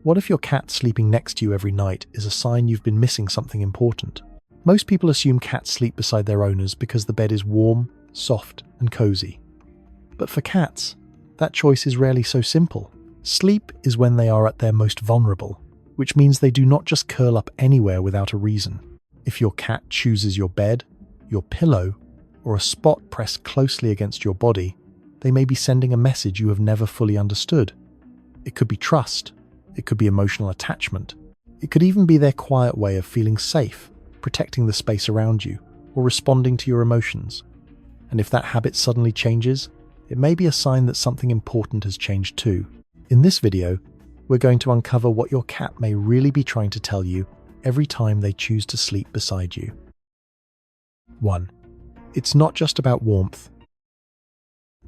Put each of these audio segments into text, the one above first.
What if your cat sleeping next to you every night is a sign you've been missing something important? Most people assume cats sleep beside their owners because the bed is warm, soft, and cozy. But for cats, that choice is rarely so simple. Sleep is when they are at their most vulnerable, which means they do not just curl up anywhere without a reason. If your cat chooses your bed, your pillow, or a spot pressed closely against your body, they may be sending a message you have never fully understood. It could be trust, it could be emotional attachment, it could even be their quiet way of feeling safe, protecting the space around you, or responding to your emotions. And if that habit suddenly changes, it may be a sign that something important has changed too. In this video, we're going to uncover what your cat may really be trying to tell you every time they choose to sleep beside you. 1. It's not just about warmth.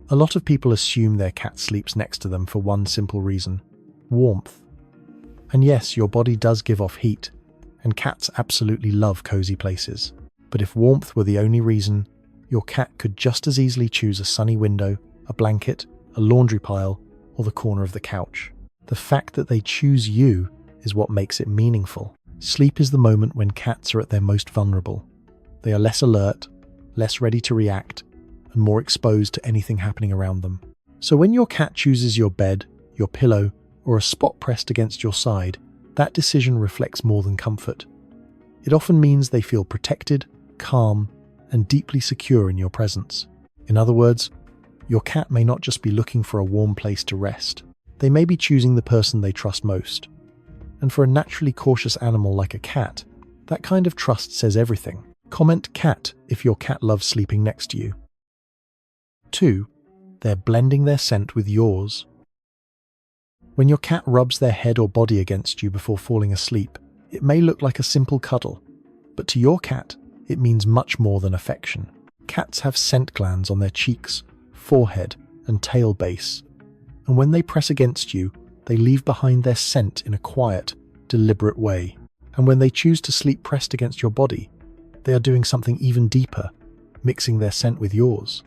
A lot of people assume their cat sleeps next to them for one simple reason: warmth. And yes, your body does give off heat, and cats absolutely love cozy places. But if warmth were the only reason, your cat could just as easily choose a sunny window, a blanket, a laundry pile, or the corner of the couch. The fact that they choose you is what makes it meaningful. Sleep is the moment when cats are at their most vulnerable. They are less alert, less ready to react, and more exposed to anything happening around them. So when your cat chooses your bed, your pillow, or a spot pressed against your side, that decision reflects more than comfort. It often means they feel protected, calm, and deeply secure in your presence. In other words, your cat may not just be looking for a warm place to rest. They may be choosing the person they trust most. And for a naturally cautious animal like a cat, that kind of trust says everything. Comment cat if your cat loves sleeping next to you. 2. They're blending their scent with yours. When your cat rubs their head or body against you before falling asleep, it may look like a simple cuddle, but to your cat, it means much more than affection. Cats have scent glands on their cheeks, forehead, and tail base, and when they press against you, they leave behind their scent in a quiet, deliberate way. And when they choose to sleep pressed against your body, they are doing something even deeper, mixing their scent with yours.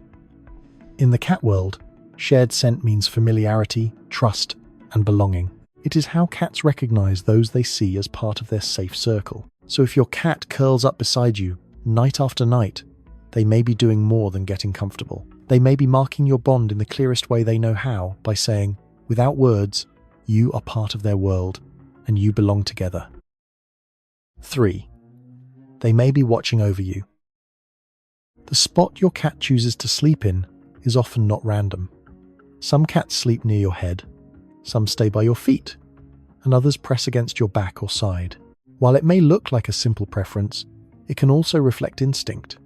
In the cat world, shared scent means familiarity, trust, and belonging. It is how cats recognize those they see as part of their safe circle. So if your cat curls up beside you, night after night, they may be doing more than getting comfortable. They may be marking your bond in the clearest way they know how by saying, without words, you are part of their world and you belong together. 3. They may be watching over you. The spot your cat chooses to sleep in is often not random. Some cats sleep near your head, some stay by your feet, and others press against your back or side. While it may look like a simple preference, it can also reflect instinct.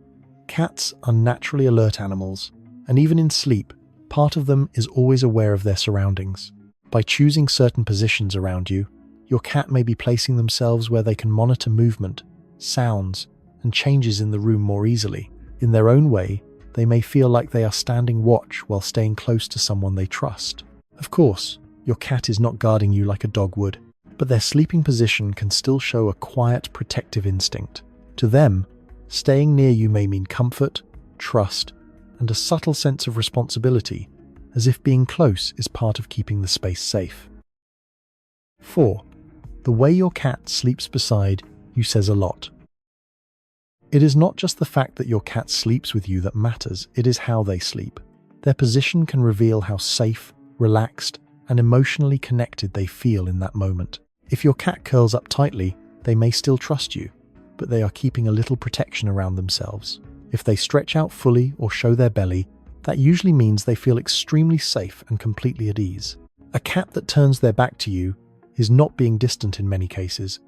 Cats are naturally alert animals, and even in sleep, part of them is always aware of their surroundings. By choosing certain positions around you, your cat may be placing themselves where they can monitor movement, sounds, and changes in the room more easily. In their own way, they may feel like they are standing watch while staying close to someone they trust. Of course, your cat is not guarding you like a dog would, but their sleeping position can still show a quiet, protective instinct. To them, staying near you may mean comfort, trust, and a subtle sense of responsibility, as if being close is part of keeping the space safe. 4. The way your cat sleeps beside you says a lot. It is not just the fact that your cat sleeps with you that matters, it is how they sleep. Their position can reveal how safe, relaxed, and emotionally connected they feel in that moment. If your cat curls up tightly, they may still trust you, but they are keeping a little protection around themselves. If they stretch out fully or show their belly, that usually means they feel extremely safe and completely at ease. A cat that turns their back to you is not being distant in many cases.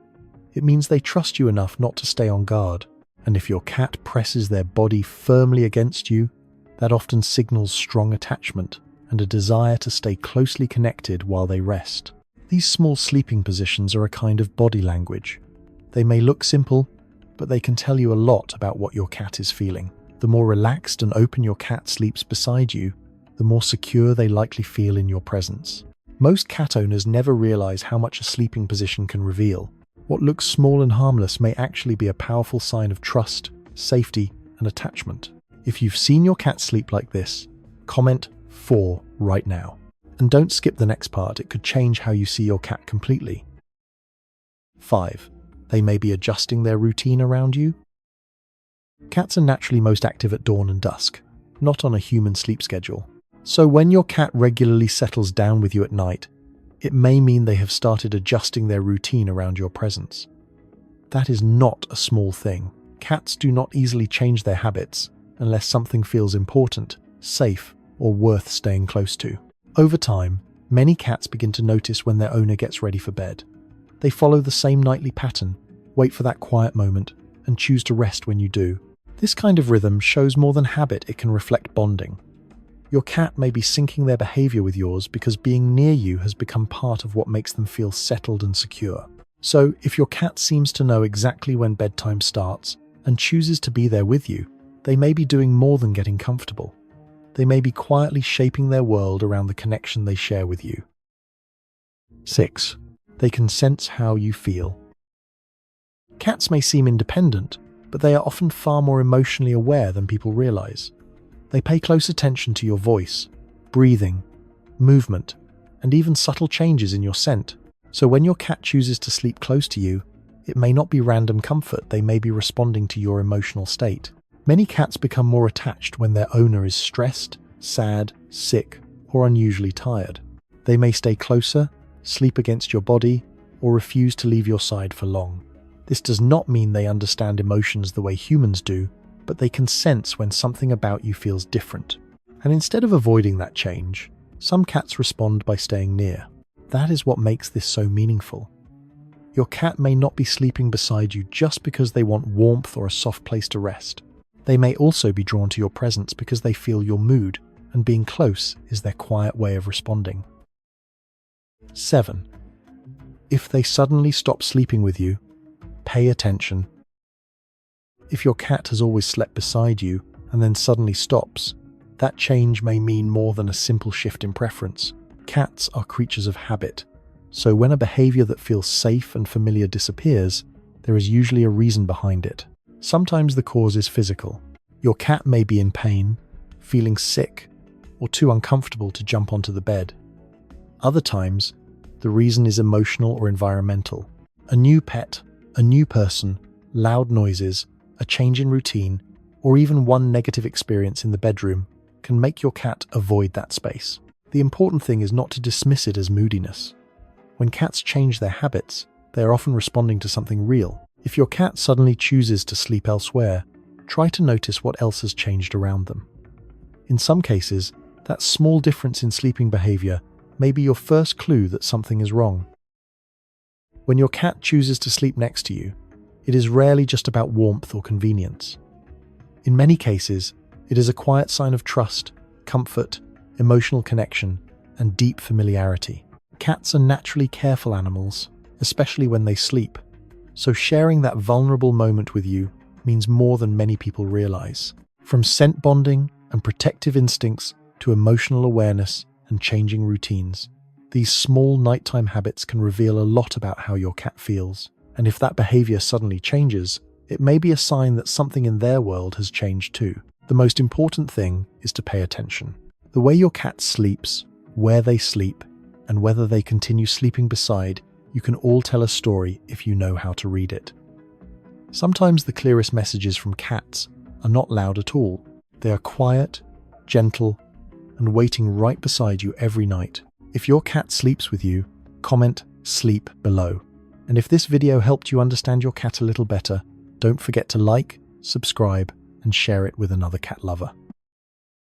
It means they trust you enough not to stay on guard. And if your cat presses their body firmly against you, that often signals strong attachment and a desire to stay closely connected while they rest. These small sleeping positions are a kind of body language. They may look simple, but they can tell you a lot about what your cat is feeling. The more relaxed and open your cat sleeps beside you, the more secure they likely feel in your presence. Most cat owners never realize how much a sleeping position can reveal. What looks small and harmless may actually be a powerful sign of trust, safety, and attachment. If you've seen your cat sleep like this, comment 4 right now. And don't skip the next part, it could change how you see your cat completely. 5. They may be adjusting their routine around you. Cats are naturally most active at dawn and dusk, not on a human sleep schedule. So when your cat regularly settles down with you at night, it may mean they have started adjusting their routine around your presence. That is not a small thing. Cats do not easily change their habits unless something feels important, safe, or worth staying close to. Over time, many cats begin to notice when their owner gets ready for bed. They follow the same nightly pattern, wait for that quiet moment, and choose to rest when you do. This kind of rhythm shows more than habit, it can reflect bonding. Your cat may be syncing their behavior with yours because being near you has become part of what makes them feel settled and secure. So, if your cat seems to know exactly when bedtime starts and chooses to be there with you, they may be doing more than getting comfortable. They may be quietly shaping their world around the connection they share with you. 6. They can sense how you feel. Cats may seem independent, but they are often far more emotionally aware than people realize. They pay close attention to your voice, breathing, movement, and even subtle changes in your scent. So when your cat chooses to sleep close to you, it may not be random comfort, they may be responding to your emotional state. Many cats become more attached when their owner is stressed, sad, sick, or unusually tired. They may stay closer, sleep against your body, or refuse to leave your side for long. This does not mean they understand emotions the way humans do, but they can sense when something about you feels different. And instead of avoiding that change, some cats respond by staying near. That is what makes this so meaningful. Your cat may not be sleeping beside you just because they want warmth or a soft place to rest. They may also be drawn to your presence because they feel your mood, and being close is their quiet way of responding. 7. If they suddenly stop sleeping with you, pay attention. If your cat has always slept beside you and then suddenly stops, that change may mean more than a simple shift in preference. Cats are creatures of habit, so when a behavior that feels safe and familiar disappears, there is usually a reason behind it. Sometimes the cause is physical. Your cat may be in pain, feeling sick, or too uncomfortable to jump onto the bed. Other times, the reason is emotional or environmental. A new pet, a new person, loud noises, a change in routine, or even one negative experience in the bedroom can make your cat avoid that space. The important thing is not to dismiss it as moodiness. When cats change their habits, they are often responding to something real. If your cat suddenly chooses to sleep elsewhere, try to notice what else has changed around them. In some cases, that small difference in sleeping behavior may be your first clue that something is wrong. When your cat chooses to sleep next to you, it is rarely just about warmth or convenience. In many cases, it is a quiet sign of trust, comfort, emotional connection, and deep familiarity. Cats are naturally careful animals, especially when they sleep, so sharing that vulnerable moment with you means more than many people realize. From scent bonding and protective instincts to emotional awareness and changing routines, these small nighttime habits can reveal a lot about how your cat feels. And if that behavior suddenly changes, it may be a sign that something in their world has changed too. The most important thing is to pay attention. The way your cat sleeps, where they sleep, and whether they continue sleeping beside, you can all tell a story if you know how to read it. Sometimes the clearest messages from cats are not loud at all. They are quiet, gentle, and waiting right beside you every night. If your cat sleeps with you, comment "sleep" below. And if this video helped you understand your cat a little better, don't forget to like, subscribe, and share it with another cat lover.